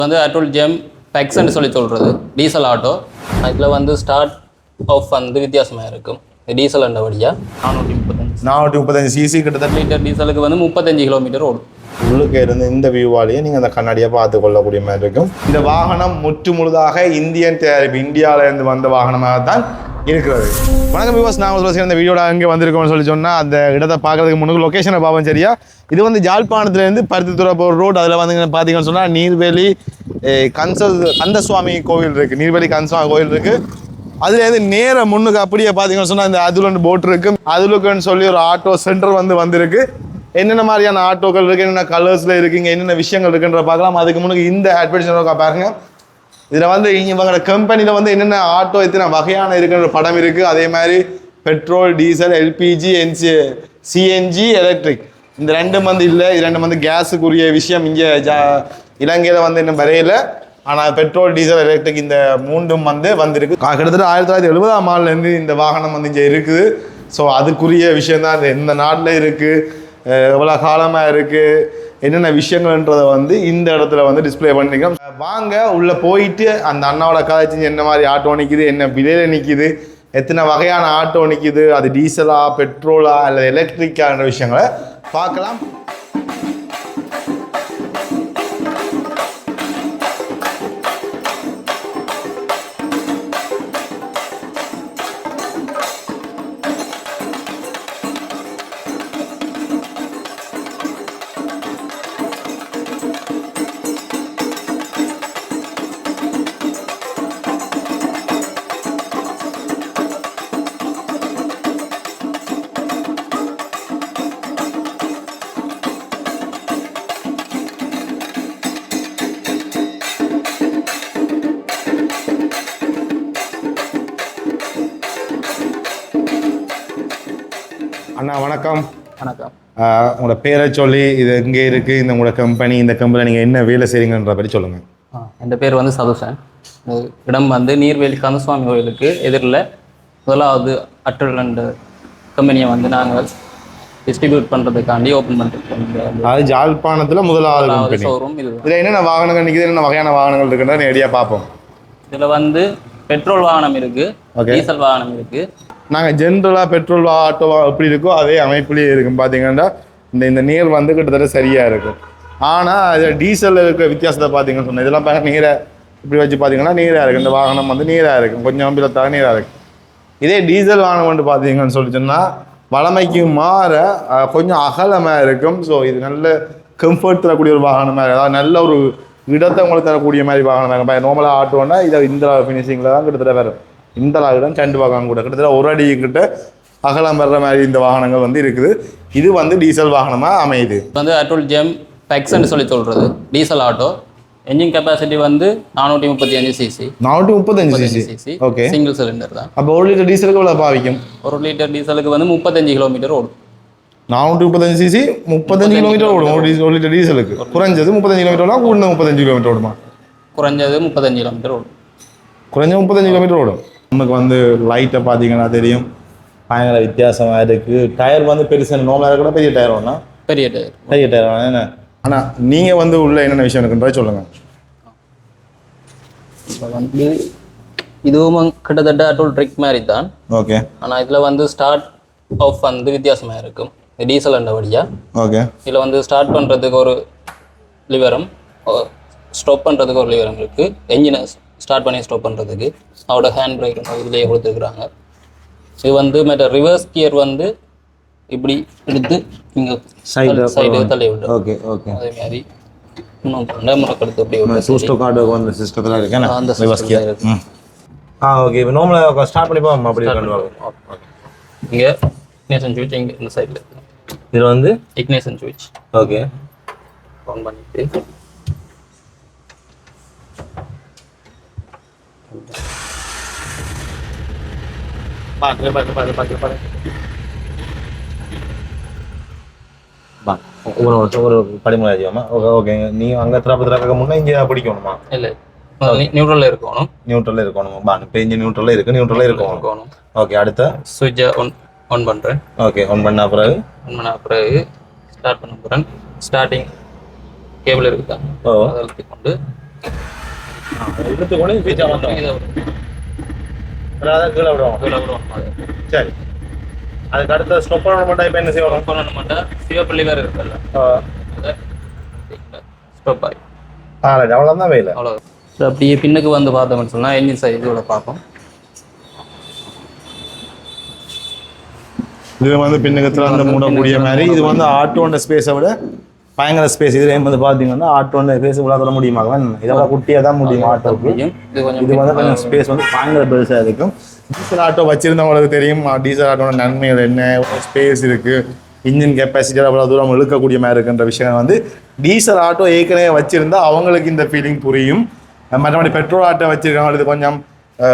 வந்து atoll GeM பெக்ஸ்ன்னு சொல்லி சொல்கிறது டீசல் ஆட்டோ. இதில் வந்து ஸ்டார்ட் ஆஃப் வந்து வித்தியாசமாக இருக்கும். டீசல் அண்டபடியாக 435 சிசி கிட்டத்தட்ட லிட்டர் டீசலுக்கு வந்து 35 கிலோமீட்டர் ஓடும். உள்ளுக்கு இருந்து இந்த வியூவாலேயே நீங்கள் அந்த கண்ணாடியை பார்த்து கொள்ளக்கூடிய மாதிரி இருக்கும். இந்த வாகனம் முற்று முழுதாக இந்தியன் தயாரிப்பு, இந்தியாவிலேருந்து வந்த வாகனமாக தான் இருக்கிறது. வணக்கம் வியூவர்ஸ், நான் இந்த வீடியோட அங்கே வந்திருக்கோம்னு சொல்லி சொன்னால் அந்த இடத்தை பார்க்கறதுக்கு முன்னுக்கு லொக்கேஷனை பார்ப்போம். சரியா, இது வந்து யாழ்ப்பாணத்துலேருந்து பருத்தித்துறை போகிற ரோடு. அதில் வந்து பார்த்தீங்கன்னு சொன்னால் நீர்வேலி கந்தசுவாமி கோவில் இருக்குது. நீர்வேலி கந்தசுவாமி கோவில் இருக்குது. அதுலேருந்து நேர முன்னுக்கு அப்படியே பார்த்தீங்கன்னு சொன்னால் இந்த அதுல போட் இருக்குது. அதுலுக்குன்னு சொல்லி ஒரு ஆட்டோ சென்டர் வந்திருக்கு. என்னென்ன மாதிரியான ஆட்டோக்கள் இருக்குது, என்னென்ன கலர்ஸில் இருக்குங்க, என்னென்ன விஷயங்கள் இருக்குன்ற பார்க்கலாம். அதுக்கு முன்னுக்கு இந்த அட்வர்டைஸ்மெண்ட் பாருங்க. இதில் வந்து இவங்களோட கம்பெனியில் வந்து என்னென்ன ஆட்டோ எத்தனை வகையான இருக்குன்ற படம் இருக்குது. அதே மாதிரி petrol, diesel, LPG, CNG, electric இந்த ரெண்டும் வந்து இல்லை. இது ரெண்டும் வந்து கேஸுக்குரிய விஷயம் இங்கே இலங்கையில் வந்து இன்னும் வரையில. ஆனால் பெட்ரோல், டீசல், எலக்ட்ரிக் இந்த மூன்றும் வந்திருக்கு. கிட்டத்தட்ட 1970ஆம் ஆண்டுலேருந்து இந்த வாகனம் வந்து இங்கே இருக்குது. ஸோ அதுக்குரிய விஷயந்தான் எந்த நாட்டில் இருக்குது, எவ்வளோ காலமாக இருக்குது, என்னென்ன விஷயங்கள்ன்றதை வந்து இந்த இடத்துல வந்து டிஸ்பிளே பண்ணிக்கிறோம். வாங்க உள்ளே போயிட்டு அந்த அண்ணாவோட கதைச்சி என்ன மாதிரி ஆட்டோ நிற்கிது, என்ன விலையில் நிற்கிது, எத்தனை வகையான ஆட்டோ நிற்கிது, அது டீசலா, பெட்ரோலா அல்லது எலக்ட்ரிக்கான விஷயங்களை பார்க்கலாம். அண்ணா வணக்கம். வணக்கம். உங்களோட பேரை சொல்லி இது எங்கே இருக்குது, இந்த உங்களோட கம்பெனி, இந்த கம்பெனியில் நீங்கள் என்ன வேலை செய்கிறீங்கன்ற பற்றி சொல்லுங்கள். என் பேர் வந்து சதுசன். இடம் வந்து நீர்வேலி கந்தசுவாமி கோயிலுக்கு எதிரில் முதலாவது அட்டல் அண்ட் கம்பெனியை வந்து நாங்கள் டிஸ்ட்ரிபியூட் பண்ணுறதுக்காண்டி ஓப்பன் பண்ணிருக்கோம். அது யாழ்ப்பாணத்தில் முதலாவது ஷோரூம். இதில் என்னென்ன வாகனங்கள் நிற்கிது, என்னென்ன வகையான வாகனங்கள் இருக்குன்ற நேரடியாக பார்ப்போம். இதில் வந்து பெட்ரோல் வாகனம் இருக்குது, டீசல் வாகனம் இருக்குது. நாங்கள் ஜென்ரலாக பெட்ரோல் ஆட்டோ எப்படி இருக்கோ அதே அமைப்புலேயே இருக்கும். பார்த்தீங்கன்னா இந்த நீர் வந்து கிட்டத்தட்ட சரியாக இருக்கும். ஆனால் அதில் டீசலில் இருக்கிற வித்தியாசத்தை பார்த்தீங்கன்னு சொன்னேன். இதெல்லாம் பார்க்க நீரை இப்படி வச்சு பார்த்தீங்கன்னா நீராக இருக்குது. இந்த வாகனம் வந்து நீராக இருக்கும், கொஞ்சம் அம்பிலத்தாக நீராக இருக்கும். இதே டீசல் வாகனம் வந்து பார்த்தீங்கன்னு சொல்லி சொன்னால் வளமைக்கு மாற கொஞ்சம் அகலமாக இருக்கும். ஸோ இது நல்ல கம்ஃபர்ட் தரக்கூடிய ஒரு வாகனமாக இருக்குது. அதாவது நல்ல ஒரு இடத்தை உங்களுக்கு தரக்கூடிய மாதிரி வாகனமாக இருக்கும். நார்மலாக ஆட்டோன்னா இதை இந்த ஃபினிஷிங்கில் தான் கிட்டத்தட்ட வரும். இந்த அளவுடன் கண்டு பார்க்கலாம் கூட கிட்டத்தட்ட ஒரு அடி கிட்ட அகலம் வர்ற மாதிரி இந்த வாகனங்கள் வந்து இருக்குது. இது வந்து டீசல் வாகனமாக அமையுது. வந்து அட்டோல் ஜெம் பெக்ஸ்ன்னு சொல்லி சொல்கிறது டீசல் ஆட்டோ. என்ஜின் கெப்பாசிட்டி வந்து 435 CC. 435 CC. Okay, single cylinder தான். அப்போ 1 லிட்டர் டீசலுக்கு எவ்வளோ பாவிக்கும்? 1 லிட்டர் டீசலுக்கு வந்து 35 கிலோமீட்டர் ஓடும். 435 சிசி 35 கிலோமீட்டர் ஓடும். 1 லிட்டர் டீசலுக்கு குறைஞ்சது 35 கிலோமீட்டர் ஓடும். கூட 35 கிலோமீட்டர் ஓடுமா? குறைஞ்சது 35 கிலோமீட்டர் ஓடும். குறைஞ்ச 35 கிலோமீட்டர் ஓடும். நமக்கு வந்து லைட்டை பார்த்தீங்கன்னா தெரியும், பயங்கர வித்தியாசமாக இருக்குது. டயர் வந்து பெருசு, நார்மலாக கூட பெரிய டயர் வேணா, பெரிய டயர் வேணா என்ன. ஆனால் நீங்கள் வந்து உள்ள என்னென்ன விஷயம் இருக்குன்றதை சொல்லுங்கள். இப்போ வந்து இதுவும் கிட்டத்தட்ட அட்டோல் ட்ரிக் மாதிரி தான். ஓகே. ஆனால் இதில் வந்து ஸ்டார்ட் ஆஃப் வந்து வித்தியாசமாக இருக்கும். டீசல் அண்டபடியாக. ஓகே. இதில் வந்து ஸ்டார்ட் பண்ணுறதுக்கு ஒரு லிவரும், ஸ்டாப் பண்ணுறதுக்கு ஒரு லிவரும் இருக்குது. என்ஜினை ஸ்டார்ட் பண்ணி ஸ்டாப் பண்ணுறதுக்கு அவரோட ஹேண்ட் பிரேக் இதுலேயே கொடுத்துருக்குறாங்க. இது வந்து மற்ற ரிவர்ஸ் கியர் வந்து இப்படி எடுத்து இங்கே சைடு தள்ளி விட்டு. Okay okay. அதே மாதிரி இன்னும் முறைக்கடுத்து அப்படி விட்டு சூஸ்டோ கார்டு வந்து சிஸ்டத்தில் இருக்கேன் அந்த ரிவர்ஸ் கியர் இருக்கு. ஓகே. இப்போ நார்மலாக ஸ்டார்ட் பண்ணி போவோம். அப்படி பண்ணுவாங்க. இங்கே இக்னிஷன் சுவிட்ச் இங்கே இந்த சைடில் இருக்கு. இதில் வந்து இக்னிஷன் சுவிட்ச். ஓகே. ஆன் பண்ணிட்டு ஒரு படிமுறை அதிகமா. ஓகே. நீங்க அங்க திராக்க முன்னே இங்க பிடிக்கணுமா? இல்ல, நியூட்ரல்ல இருக்கணும். நியூட்ரல்ல இருக்கணுமா? இப்போ இங்க நியூட்ரல்ல இருக்கு, நியூட்ரல்ல இருக்கணும். ஓகே. அடுத்த சுவிட்சை ஆன் பண்றேன். ஓகே. ஆன் பண்ண பிறகு ஸ்டார்ட் பண்ண போறேன். ஸ்டார்டிங் கேபிள் இருக்குதா, அதை அழுத்தி கொண்டு இழுத்து கொண்டு பீச்சா வந்தோம். அதான் கீழே விடுவோம். சரி, அதுக்கு அடுத்த ஸ்டாப் பண்ண மாட்டா இப்போ என்ன செய்வோம்? பண்ண மாட்டேன். சிவப்பள்ளி வேறு இருக்குல்ல, ஸ்டாப் ஆகி அவ்வளோதான் வெயில். அவ்வளோ. அப்படியே பின்னுக்கு வந்து பார்த்தோம்னு சொன்னால் என்ஜின் சைஸோட பார்ப்போம். இது வந்து பின்னகத்தில் வந்து மூடக்கூடிய மாதிரி. இது வந்து ஆட்டோண்ட ஸ்பேஸை விட பயங்கர ஸ்பேஸ். இதுலேயும் வந்து பார்த்தீங்கன்னா ஆட்டோண்ட ஸ்பேஸ் விளாட முடியுமா? இதோட குட்டியாக தான் முடியும் ஆட்டோக்கு. இது வந்து கொஞ்சம் ஸ்பேஸ் வந்து பயங்கர பெருசாக இருக்கும். டீசல் ஆட்டோ வச்சிருந்தவங்களுக்கு தெரியும் டீசல் ஆட்டோட நன்மைகள் என்ன, ஸ்பேஸ் இருக்குது, இன்ஜின் கெப்பாசிட்டி அவ்வளோ தூரம் இழுக்கக்கூடிய மாதிரி இருக்குன்ற விஷயம் வந்து டீசல் ஆட்டோ ஏற்கனவே வச்சுருந்தா அவங்களுக்கு இந்த ஃபீலிங் புரியும். மற்றபடி பெட்ரோல் ஆட்டோ வச்சுருக்கவங்களுக்கு கொஞ்சம்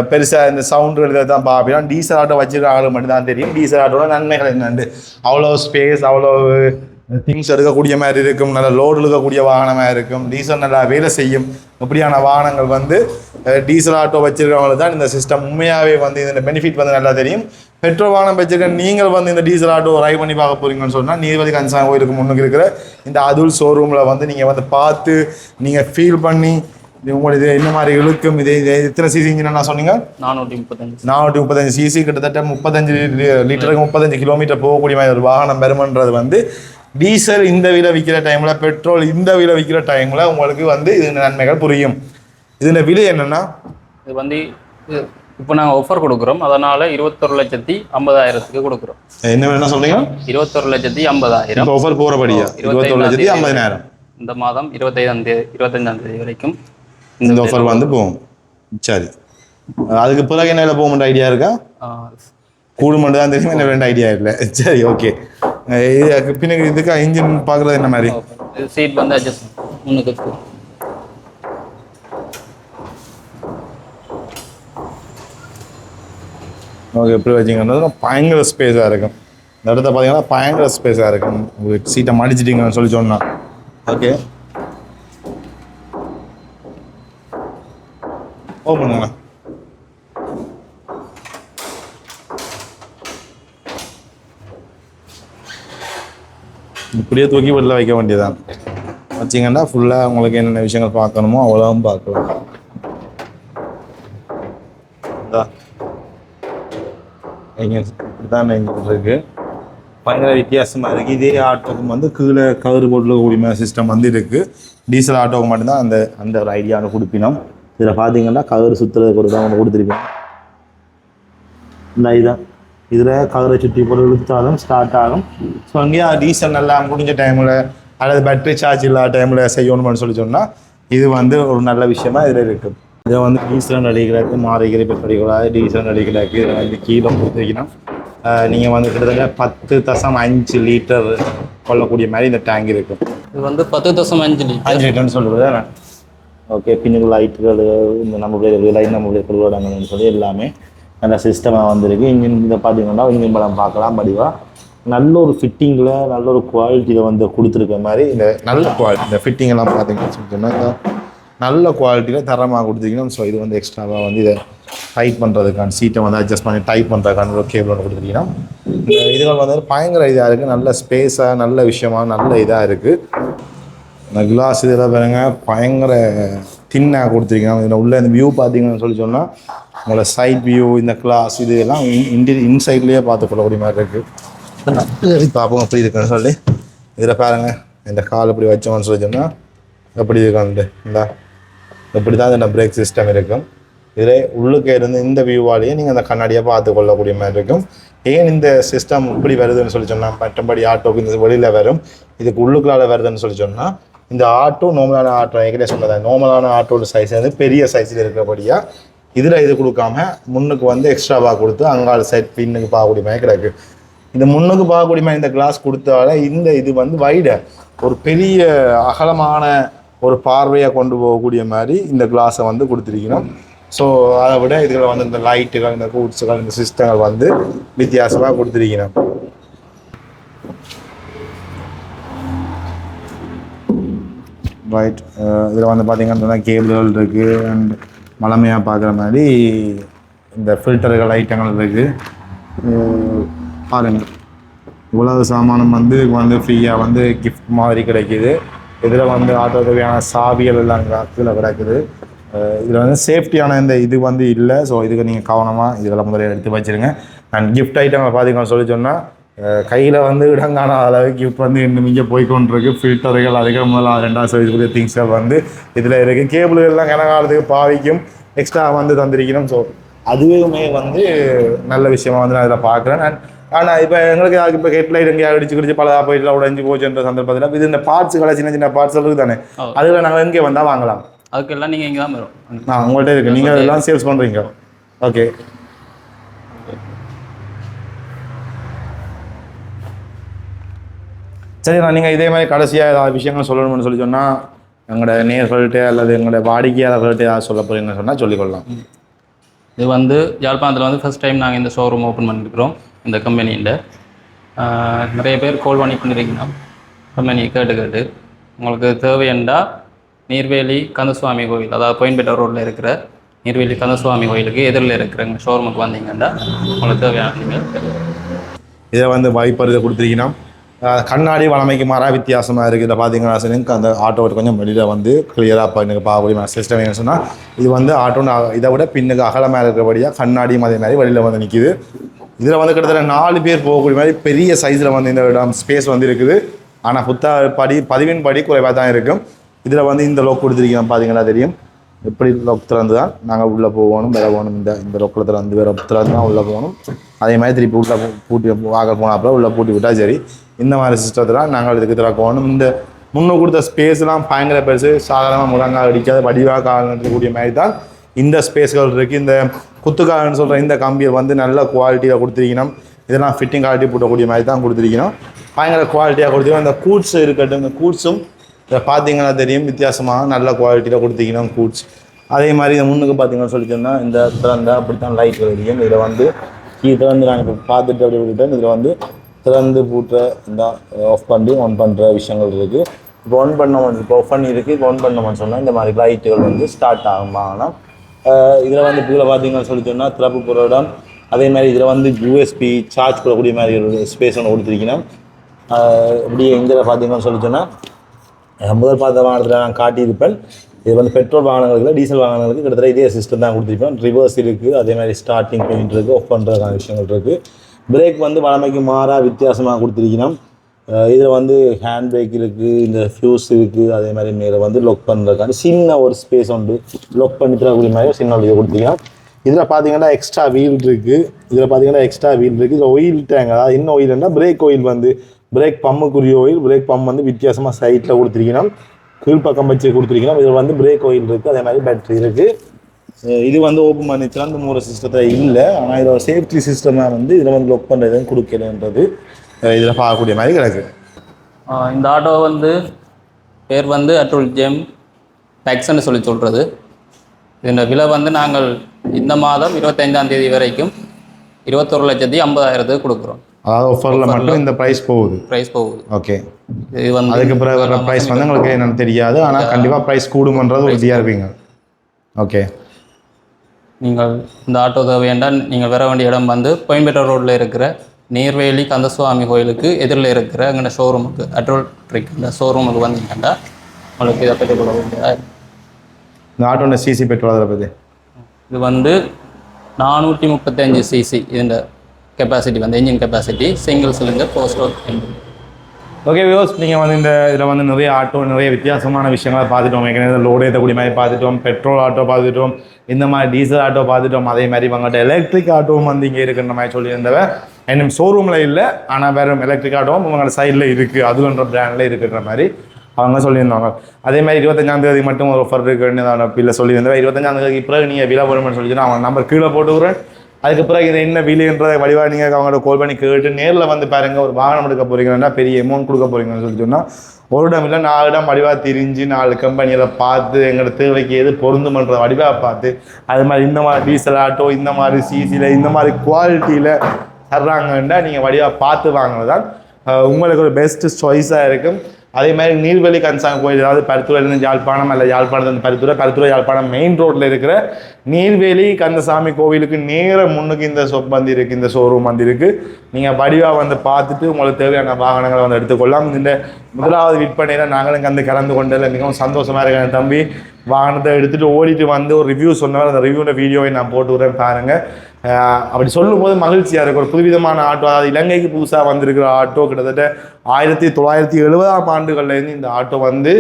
பெருசாக இந்த சவுண்டு இதை தான் பார்ப்போம். டீசல் ஆட்டோ வச்சுருக்க ஆளுக்கு மட்டும் தான் தெரியும் டீசல் ஆட்டோட நன்மைகள் என்னண்டு. அவ்வளோ ஸ்பேஸ், அவ்வளோ திங்ஸ் எடுக்கக்கூடிய மாதிரி இருக்கும், நல்ல லோடு இழுக்கக்கூடிய வாகனமாக இருக்கும், டீசல் நல்லா வேலை செய்யும். இப்படியான வாகனங்கள் வந்து டீசல் ஆட்டோ வச்சுருக்கவங்களுக்கு தான் இந்த சிஸ்டம் உண்மையாகவே வந்து இந்த பெனிஃபிட் வந்து நல்லா தெரியும். பெட்ரோல் வாகனம் வச்சுருக்க நீங்கள் வந்து இந்த டீசல் ஆட்டோ ரைட் பண்ணி பார்க்க போகிறீங்கன்னு சொன்னால் நீதிபதி கன்சாங் கோயிலுக்கு முன்னுக்கு இருக்கிற இந்த அதுல் ஷோரூமில் வந்து நீங்கள் வந்து பார்த்து நீங்கள் ஃபீல் பண்ணி உங்களுக்கு இது என்ன மாதிரி இழுக்கும், இது எத்தனை சிசி இன்ஜின் நான் சொன்னீங்க? 435 சிசி, கிட்டத்தட்ட 35 லிட்டருக்கு 35 கிலோமீட்டர் போகக்கூடிய மாதிரி ஒரு வாகனம் பெருமன்றது வந்து டீசல் இந்த விலை விற்கிற டைமில், பெட்ரோல் இந்த விலை விற்கிற டைமில் உங்களுக்கு வந்து இது நன்மைகள் புரியும். இதில் விலை என்னென்னா, இது வந்து இப்போ நாங்கள் ஆஃபர் கொடுக்குறோம், அதனால் 21,50,000 கொடுக்குறோம். என்ன சொல்றீங்க? 21,50,000 ஆஃபர் போகிறபடியா? 21,50,000 இந்த மாதம் 25ஆம் தேதி வரைக்கும் இந்த ஆஃபர் வந்து போகும். சரி, அதுக்கு பிறகு என்ன போக ஐடியா இருக்கா? கூடு மட்டும் தான் தெரியும், என்ன ரெண்டு ஐடியா இல்லை. சரி, ஓகே. பின்னாடி இதுக்கு இன்ஜின் பார்க்குறது என்ன மாதிரி? சீட் வந்து அட்ஜஸ்ட் முன்னுக்கு. ஓகே, எப்படி வச்சிங்கன்னா பயங்கர ஸ்பேஸாக இருக்கும். இந்த இடத்த பார்த்தீங்கன்னா பயங்கர ஸ்பேஸாக இருக்கும். உங்களுக்கு சீட்டை மடிச்சிட்டிங்கன்னு சொல்லி சொன்னால் ஓகே. ஓப்பனுங்க. இப்படியே தூக்கி வெளில வைக்க வேண்டியதான். வச்சிங்கன்னா ஃபுல்லாக உங்களுக்கு என்னென்ன விஷயங்கள் பார்க்கணுமோ அவ்வளோவும் பார்க்கலாம். இப்படிதான் இருக்கு, பயங்கர வித்தியாசமாக இருக்குது. இதே ஆட்டோவுக்கு வந்து கீழே கவரு போட்டில் கூடிய சிஸ்டம் வந்து இருக்குது. டீசல் ஆட்டோவுக்கு மட்டும்தான் அந்த ஒரு ஐடியாவில் கொடுப்பினோம். இதில் பார்த்தீங்கன்னா கவரு சுற்றுறதுக்கு ஒரு தான் ஒன்று கொடுத்துருப்பேன். இந்த இதுதான் இதில் கவரை சுற்றி போட்டு இழுத்தாலும் ஸ்டார்ட் ஆகும். ஸோ அங்கேயே டீசல் நல்லா முடிஞ்ச டைமில் அல்லது பேட்டரி சார்ஜ் இல்லாத டைமில் செய்யணும்னு சொல்லி சொன்னால் இது வந்து ஒரு நல்ல விஷயமா இதில் இருக்குது. இதை வந்து டீசல் அடிக்கிறதுக்கு மாறிக்கிற பெட்ரோல் டீசல் அடிக்கிறதுக்கு இதை வந்து கீழே கொடுத்துருக்கணும். நீங்கள் வந்து கிட்டத்தட்ட 10.5 லிட்டர் கொள்ளக்கூடிய மாதிரி இந்த டேங்க் இருக்கும். இது வந்து 10.5 லிட்டர்னு சொல்லுவது. ஓகே, பின்னுக்கு லைட்டுகள் இந்த நம்மளுடைய லைட் நம்மளுடைய கொடுக்குறாங்கன்னு சொல்லி எல்லாமே நல்ல சிஸ்டமாக வந்திருக்கு. இன்ஜின் இதை பார்த்தீங்கன்னா இன்ஜின் படம் பார்க்கலாம் படிவாக நல்ல ஒரு ஃபிட்டிங்கில் நல்ல ஒரு குவாலிட்டியில் வந்து கொடுத்துருக்க மாதிரி இந்த நல்ல குவாலிட்டி இந்த ஃபிட்டிங்கெல்லாம் பார்த்தீங்கன்னு சொன்னால் நல்ல குவாலிட்டியில் தரமாக கொடுத்துருக்கணும். ஸோ இது வந்து எக்ஸ்ட்ராவாக வந்து இதை டைட் பண்ணுறதுக்கான சீட்டை வந்து அட்ஜஸ்ட் பண்ணி டைட் பண்ணுறதுக்கான ஒரு கேபிள் ஒன்று கொடுத்துருக்கீங்கன்னா இந்த இதுகள் வந்து பயங்கர இதாக இருக்குது. நல்ல ஸ்பேஸாக நல்ல விஷயமாக நல்ல இதாக இருக்குது. இந்த கிளாஸ் இதெல்லாம் பாருங்க பயங்கர தின்னாக கொடுத்துருக்கீங்க. இதில் உள்ள இந்த வியூ பார்த்தீங்கன்னு சொல்லி சொன்னால் உங்களோட சைட் வியூ இந்த கிளாஸ் இது எல்லாம் இன்சைட்லேயே பார்த்துக்கொள்ளக்கூடிய மாதிரி இருக்குது. பார்ப்போம் எப்படி இருக்குன்னு சொல்லி. இதில் பாருங்கள் இந்த கால் இப்படி வச்சோம்னு சொல்லி சொன்னால் எப்படி இருக்கான்ட்டு இந்த இப்படி தான் இந்த பிரேக் சிஸ்டம் இருக்கும். இதில் உள்ளுக்கு இருந்து இந்த வியூவாலேயே நீங்கள் அந்த கண்ணாடியை பார்த்து கொள்ளக்கூடிய மாதிரி இருக்கும். ஏன் இந்த சிஸ்டம் இப்படி வருதுன்னு சொல்லி சொன்னால் மற்றபடி ஆட்டோக்கு இந்த வெளியில் வரும், இதுக்கு உள்ளுக்குள்ளால் வருதுன்னு சொல்லி சொன்னால் இந்த ஆட்டோ நார்மலான ஆட்டோ ஏற்கனவே சொன்னதான் நார்மலான ஆட்டோட சைஸ் வந்து பெரிய சைஸில் இருக்கிறபடியாக இதில் இது கொடுக்காம முன்னுக்கு வந்து எக்ஸ்ட்ராவாக கொடுத்து அங்கால சைட் பின்னுக்கு பார்க்கக்கூடிய மாதிரி கிடக்கு. இந்த முன்னுக்கு பார்க்கக்கூடிய மாதிரி இந்த கிளாஸ் கொடுத்தால இந்த இது வந்து வைட ஒரு பெரிய அகலமான ஒரு பார்வையை கொண்டு போகக்கூடிய மாதிரி இந்த கிளாஸை வந்து கொடுத்துருக்கணும். ஸோ அதை விட இதில் வந்து இந்த லைட்டுகள் இந்த கூட்ஸுகள் இந்த சிஸ்டங்கள் வந்து வித்தியாசமாக கொடுத்துருக்கணும். ரைட், இதில் வந்து பார்த்திங்கன்னா கேபிள்கள் இருக்குது அண்ட் மலமையாக பார்க்குற மாதிரி இந்த ஃபில்டர்கள் ஐட்டங்கள் இருக்குது. பாருங்கள் இவ்வளவு சாமானம் வந்து ஃப்ரீயாக வந்து கிஃப்ட் மாதிரி கிடைக்கிது. இதில் வந்து ஆட்டோ தேவையான சாவிகள் எல்லாம் கீழே கிடக்குது. இதில் வந்து சேஃப்டியான இந்த இது வந்து இல்லை. ஸோ இதுக்கு நீங்கள் கவனமாக இதெல்லாம் முதல்ல எடுத்து வச்சுருங்க. அண்ட் கிஃப்ட் ஐட்டங்களை பார்த்தீங்கன்னா சொல்லி சொன்னால் கையில் வந்து இடங்கான அளவு கிஃப்ட் வந்து இன்னும் இங்கே போய்கொண்டிருக்கு. ஃபில்டர்கள் அதுக்கு முதல்ல 2வது சர்வீஸ்க்குரிய திங்ஸ்கள் வந்து இதில் இருக்குது. கேபிள்கள்லாம் கனகாலத்துக்கு பாவிக்கும் எக்ஸ்ட்ரா வந்து தந்திருக்கணும். ஸோ அதுவுமே வந்து நல்ல விஷயமா வந்து நான் இதில் பார்க்குறேன். ஆனால் இப்போ எங்களுக்கு அதுக்கு இப்போ ஹெட்லைட் எங்கேயா அடிச்சு பல போயிட்டு உடஞ்சி போச்சுன்ற சந்தர்ப்பத்தில் இது இந்த பார்ட்ஸுகளை சின்ன சின்ன பார்ட்ஸ் இருக்குது தானே, அதில் நாங்கள் எங்கே வந்தால் வாங்கலாம்? அதுக்கெல்லாம் நீங்கள் இங்கே தான் வரும். உங்கள்கிட்ட இருக்குது, நீங்கள் எல்லாம் சேல்ஸ் பண்ணுறீங்க. ஓகே, சரி. நீங்கள் இதே மாதிரி கடைசியாக ஏதாவது விஷயங்கள் சொல்லணும்னு சொல்லி சொன்னால் எங்களோட நேர்கள்ட்ட அல்லது எங்களோட வாடிக்கையாளர்கள்ட்ட ஏதாவது சொல்ல போகிறீங்கன்னு சொன்னால் சொல்லிக்கொள்ளலாம். இது வந்து யாழ்ப்பாணத்தில் வந்து ஃபஸ்ட் டைம் நாங்கள் இந்த ஷோரூம் ஓப்பன் பண்ணியிருக்கிறோம் இந்த கம்பெனியில். நிறைய பேர் கால் பண்ணி பண்ணியிருக்கீங்கன்னா கம்பெனி கேட்டு உங்களுக்கு தேவையண்டா நீர்வேலி கந்தசுவாமி கோயில், அதாவது கோயம்பேட்டை ரோட்டில் இருக்கிற நீர்வேலி கந்தசுவாமி கோயிலுக்கு எதிரில் இருக்கிற எங்கள் ஷோரூமுக்கு வந்தீங்கன்னா உங்களுக்கு தேவையான நீங்கள் இதை வந்து வாய்ப்பு கொடுத்துருக்கீங்கன்னா கண்ணாடி வளமைக்கு மாறாக வித்தியாசமாக இருக்குது. இதில் பார்த்தீங்கன்னா அந்த ஆட்டோ கொஞ்சம் வெளியில் வந்து கிளியராக எனக்கு பார்க்கக்கூடிய சிஸ்டம் என்ன சொன்னால் இது வந்து ஆட்டோ இதை விட பின்னுக்கு அகலமாக இருக்கிறபடியாக கண்ணாடியும் அதே மாதிரி வெளியில் வந்து நிற்கிது. இதில் வந்து கிட்டத்தட்ட 4 பேர் போகக்கூடிய மாதிரி பெரிய சைஸில் வந்து இந்த இடம் ஸ்பேஸ் வந்து இருக்குது. ஆனால் பதிவின் படி குறைவாக தான் இருக்கும். இதில் வந்து இந்த லோக் கொடுத்துருக்கீங்க பார்த்தீங்கன்னா தெரியும். எப்படி லோக் திறந்து தான் நாங்கள் உள்ளே போகணும், வேற போகணும். இந்த லோக்கில் திறந்து வேறு திறந்து தான் உள்ளே போகணும். அதே மாதிரி திருப்பி உள்ளே பூட்டி வாங்க போனப்போ உள்ளே பூட்டி விட்டால் சரி. இந்த மாதிரி சிஸ்டத்தில் நாங்கள் இதுக்கு திறக்கணும். இந்த முன்னே கொடுத்த ஸ்பேஸ்லாம் பயங்கர பெருசு, சாதாரணமாக முழங்கால் அடிக்காத வடிவாக காலக்கூடிய மாதிரி தான் இந்த ஸ்பேஸ்கள் இருக்குது. இந்த குத்துக்காலன்னு சொல்கிற இந்த கம்பியை வந்து நல்ல குவாலிட்டியாக கொடுத்துருக்கணும். இதெல்லாம் ஃபிட்டிங் குவாலிட்டி போட்டக்கூடிய மாதிரி தான் கொடுத்துருக்கணும். பயங்கர குவாலிட்டியாக கொடுத்துருக்கணும். இந்த கூட்ஸ் இருக்கட்டும், இந்த கூட்ஸும் இதை பார்த்தீங்கன்னா தெரியும் வித்தியாசமாக நல்ல குவாலிட்டியில் கொடுத்துருக்கணும் கூட்ஸ். அதே மாதிரி இந்த முன்னுக்கு பார்த்தீங்கன்னா சொல்லிட்டோம்னா இந்த திறந்த அப்படி தான் லைட் தெரியும். இதில் வந்து திறந்து நாங்கள் இப்போ பார்த்துட்டு அப்படி விட்டுட்டேன். இதில் வந்து திறந்து பூட்டுற இந்த ஆஃப் பண்ணி ஆன் பண்ணுற விஷயங்கள் இருக்குது. இப்போ ஆன் பண்ணோம், இப்போ ஆஃப் பண்ணி இருக்குது. இப்போ ஆன் பண்ணோம்னு சொன்னால் இந்த மாதிரி லைட்டுகள் வந்து ஸ்டார்ட் ஆகும். ஆனால் இதில் வந்து கீழே பார்த்தீங்கன்னு சொல்லி சொன்னால் திறப்பு போகிற இடம். அதே மாதிரி இதில் வந்து யூஎஸ்பி சார்ஜ் போடக்கூடிய மாதிரி ஒரு ஸ்பேஸ் ஒன்று கொடுத்துருக்கீங்கன்னா இப்படி இதில் பார்த்தீங்கன்னு சொல்லி சொன்னால் முதல் பார்த்த வாகனத்தில் நான் காட்டியிருப்பேன். இது வந்து பெட்ரோல் வாகனங்களுக்கு டீசல் வாகனங்களுக்கு கிட்டத்தட்ட இதே சிஸ்டம் தான் கொடுத்துருப்பேன். ரிவர்ஸ் இருக்குது, அதே மாதிரி ஸ்டார்டிங் பாயிண்ட் இருக்குது, ஆஃப் பண்ணுறதுக்கான விஷயங்கள் இருக்குது. பிரேக் வந்து வழமைக்கு மாறாக வித்தியாசமாக கொடுத்துருக்கணும். இதில் வந்து ஹேண்ட் பிரேக் இருக்குது, இந்த ஃபியூஸ் இருக்குது. அதே மாதிரி மேலே வந்து லொக் பண்ணுறதுக்கான சின்ன ஒரு ஸ்பேஸ் உண்டு, லொக் பண்ணி தரக்கூடிய மாதிரி சின்ன ஒரு இதை கொடுத்துருக்கோம். இதில் பார்த்தீங்கன்னா எக்ஸ்ட்ரா வீல் இருக்குது. இதில் ஆயில் டேங்க், அதாவது என்ன ஆயில்னா பிரேக் ஆயில் வந்து பிரேக் பம்முக்குரிய ஆயில். பிரேக் பம்ப் வந்து வித்தியாசமாக சைட்டில் கொடுத்துருக்கணும், கீழ்ப்பக்கம் வச்சு கொடுத்துருக்கணும். இதில் வந்து பிரேக் ஆயில் இருக்குது, அதே மாதிரி பேட்டரி இருக்குது. இது வந்து ஓப்பன் பண்ணிச்சுன்னா இந்த மூணு சிஸ்டத்தில் இல்லை. ஆனால் இதோட சேஃப்டி சிஸ்டமாக வந்து இதில் வந்து லொக் பண்ணுறதுன்னு கொடுக்கலன்றது இதில் பார்க்கக்கூடிய மாதிரி கிடக்கு. இந்த ஆட்டோ வந்து பேர் வந்து அட்ரோல் ஜெம் டேக்ஸ்ன்னு சொல்கிறது. இந்த விலை வந்து நாங்கள் இந்த மாதம் 25ஆம் தேதி வரைக்கும் 21,50,000 கொடுக்குறோம். அதாவது ஆஃபரில் மட்டும் இந்த ப்ரைஸ் போகுது. ஓகே, இது வந்து அதுக்கு பிறகு வர ப்ரைஸ் வந்து உங்களுக்கு என்னென்னு தெரியாது. ஆனால் கண்டிப்பாக ப்ரைஸ் கூடுமன்றது உறுதியாக இருப்பீங்க. ஓகே, நீங்கள் இந்த ஆட்டோ தேவையாண்டால் நீங்கள் வர வேண்டிய இடம் வந்து கோயம்பேட்டை ரோட்டில் இருக்கிற நீர்வேலி கந்தசுவாமி கோயிலுக்கு எதிரில் இருக்கிற எங்கள் ஷோரூமுக்கு அட்ரோல் ட்ரிக் இந்த ஷோரூமுக்கு வந்தீங்கன்னா உங்களுக்கு இதை பற்றி கொள்ள வேண்டியதா. இந்த ஆட்டோட சிசி பெட்ரோல் அதை பற்றி இது வந்து 435 சிசி இந்த கெப்பாசிட்டி வந்து engine capacity, single cylinder 4 stroke engine. Okay views, நீங்கள் வந்து இந்த இதில் வந்து நிறைய ஆட்டோ நிறைய வித்தியாசமான விஷயங்களை பார்த்துட்டோம். ஏற்கனவே லோடு ஏற்றக்கூடிய மாதிரி பார்த்துட்டோம், பெட்ரோல் ஆட்டோ பார்த்துட்டோம், இந்த மாதிரி டீசல் ஆட்டோ பார்த்துட்டோம். அதே மாதிரி இவங்கள்ட்ட எலக்ட்ரிக் ஆட்டோவும் வந்து இங்கே இருக்குன்ற மாதிரி சொல்லியிருந்தவ. இன்னும் ஷோரூமில் இல்லை, ஆனால் வேறு எலக்ட்ரிக் ஆட்டோவும் இவங்களோட சைடில் இருக்குது, அதுன்ற பிராண்டில் இருக்குன்ற மாதிரி அவங்க சொல்லியிருந்தாங்க. அதே மாதிரி 25ஆம் தேதி மட்டும் ஒரு ஆஃபர் இருக்குன்னு பிள்ளை சொல்லியிருந்தேன். 25ஆம் தேதிக்கு பிறகு நீங்கள் விலை வரும்னு சொல்லிச்சுன்னா அவங்க நம்பர் கீழே போட்டு விட்றேன். அதுக்கு பிறகு இது என்ன விலைன்றதை வடிவாக நீங்கள் அவங்களோட கால் பண்ணி கேட்டு நேரில் வந்து பாருங்கள். ஒரு வாகனம் எடுக்க போகிறீங்கன்னா பெரிய அமௌண்ட் கொடுக்க போகிறீங்கன்னு சொல்லி சொன்னால் ஒரு இடம் இல்லை 4 இடம் வடிவாக திரிஞ்சு 4 கம்பெனியில் பார்த்து எங்களோட தேவைக்கு எது பொருந்துமன்ற வடிவாக பார்த்து அது மாதிரி இந்த மாதிரி டீசல் ஆட்டோ இந்த மாதிரி சிசியில் இந்த மாதிரி குவாலிட்டியில் தர்றாங்கன்னா நீங்கள் வடிவாக பார்த்து வாங்கினது தான் உங்களுக்கு ஒரு பெஸ்ட்டு சாய்ஸாக இருக்கும். அதே மாதிரி நீர்வேலி கந்தசாமி கோயில், அதாவது பருத்துறையிலேருந்து யாழ்ப்பாணம் இல்லை யாழ்ப்பாணத்துலேருந்து பருத்துறை யாழ்ப்பாணம் மெயின் ரோட்டில் இருக்கிற நீர்வேலி கந்தசாமி கோவிலுக்கு நேர முன்னுக்கு இந்த ஷாப் வந்து இருக்குது, இந்த ஷோரூம் வந்து இருக்குது. நீங்கள் வடிவாக வந்து பார்த்துட்டு உங்களுக்கு தேவையான வாகனங்களை வந்து எடுத்துக்கொள்ளலாம். இந்த முதலாவது விற்பனையில் நாங்களும் கலந்து கொண்டதில் மிகவும் சந்தோஷமாக இருக்கேன் தம்பி. வாகனத்தை எடுத்துகிட்டு ஓடிட்டு வந்து ஒரு ரிவ்யூ சொன்னார். அந்த ரிவ்யூட வீடியோவை நான் போட்டு விட்றேன் பாருங்கள். அப்படி சொல்லும்போது மகிழ்ச்சியாக இருக்குது. ஒரு புதுவிதமான ஆட்டோ, அதாவது இலங்கைக்கு புதுசாக வந்திருக்கிற ஆட்டோ. கிட்டத்தட்ட 1970ஆம் ஆண்டுகள்லேருந்து இந்த ஆட்டோ வந்து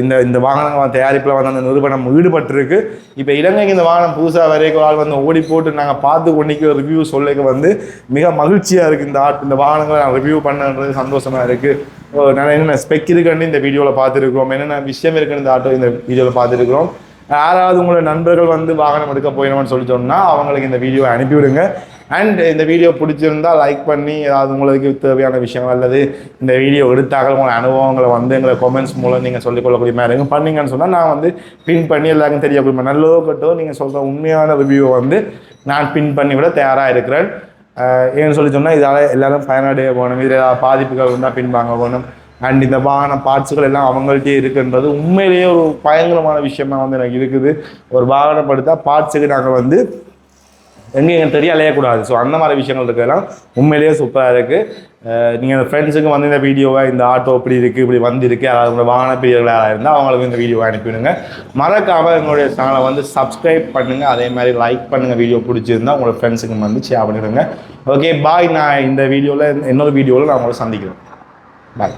இந்த வாகனங்கள் தயாரிப்பில் வந்து அந்த நிறுவனம் ஈடுபட்டிருக்கு. இப்போ இலங்கைக்கு இந்த வாகனம் புதுசாக வரைக்கும் ஆள் வந்து ஓடி போட்டு நாங்கள் பார்த்து கொண்டிருக்கிற ரிவ்யூ சொல்லிக்க வந்து மிக மகிழ்ச்சியாக இருக்குது. இந்த வாகனங்களை நான் ரிவ்யூ பண்ணுறது சந்தோஷமாக இருக்குது. நான் என்னென்ன ஸ்பெக் இருக்குன்னு இந்த வீடியோவில் பார்த்துருக்கோம், என்னென்ன விஷயம் இருக்குன்னு இந்த ஆட்டோ இந்த வீடியோவில் பார்த்துருக்குறோம். யாராவது உங்களோட நண்பர்கள் வந்து வாகனம் எடுக்க போயிடணும்னு சொல்லி சொன்னால் அவங்களுக்கு இந்த வீடியோவை அனுப்பிவிடுங்க. அண்ட் இந்த வீடியோ பிடிச்சிருந்தால் லைக் பண்ணி ஏதாவது உங்களுக்கு தேவையான விஷயங்கள் அல்லது இந்த வீடியோ எடுத்தார்கள் உங்களோட அனுபவங்களை வந்து எங்களை கமெண்ட்ஸ் மூலம் நீங்கள் சொல்லிக்கொள்ளக்கூடிய மாதிரி இருக்கும் பண்ணீங்கன்னு சொன்னால் நான் வந்து பின் பண்ணி எல்லாருக்கும் தெரியக்கூடிய நல்லதோ கட்டோ நீங்கள் சொல்கிற உண்மையான ரிவ்யூவை வந்து நான் பின் பண்ணி விட தயாராக இருக்கிறேன். ஏன்னு சொல்லி சொன்னால் இதால் எல்லோரும் பயனடைய போகணும், இதில் ஏதாவது பாதிப்புகள் இருந்தால் பின்வாங்க போகணும். அண்ட் இந்த வாகன பார்ட்ஸுகள் எல்லாம் அவங்கள்ட்டே இருக்குன்றது உண்மையிலேயே ஒரு பயங்கரமான விஷயமா வந்து எனக்கு இருக்குது. ஒரு வாகனம் படுத்தா பார்ட்ஸுக்கு நாங்கள் வந்து எங்கேயும் தெரிய அலையக்கூடாது. ஸோ அந்த மாதிரி விஷயங்கள் இருக்கிறதெல்லாம் உண்மையிலேயே சூப்பராக இருக்குது. நீங்கள் ஃப்ரெண்ட்ஸுக்கு வந்து இந்த வீடியோவை இந்த ஆட்டோ இப்படி இருக்குது இப்படி வந்திருக்கு அதாவது உங்களோட வாகன பிரியர்களாக இருந்தால் அவங்களுக்கு இந்த வீடியோவை அனுப்பிவிடுங்க. மறக்காமல் எங்களுடைய சேனலை வந்து சப்ஸ்கிரைப் பண்ணுங்கள், அதே மாதிரி லைக் பண்ணுங்கள். வீடியோ பிடிச்சிருந்தால் உங்களோட ஃப்ரெண்ட்ஸுக்கு வந்து ஷேர் பண்ணிடுங்க. Okay bye. நான் இந்த வீடியோவில் இன்னொரு வீடியோவில் நான் உங்களை சந்திக்கிறேன். பாய்.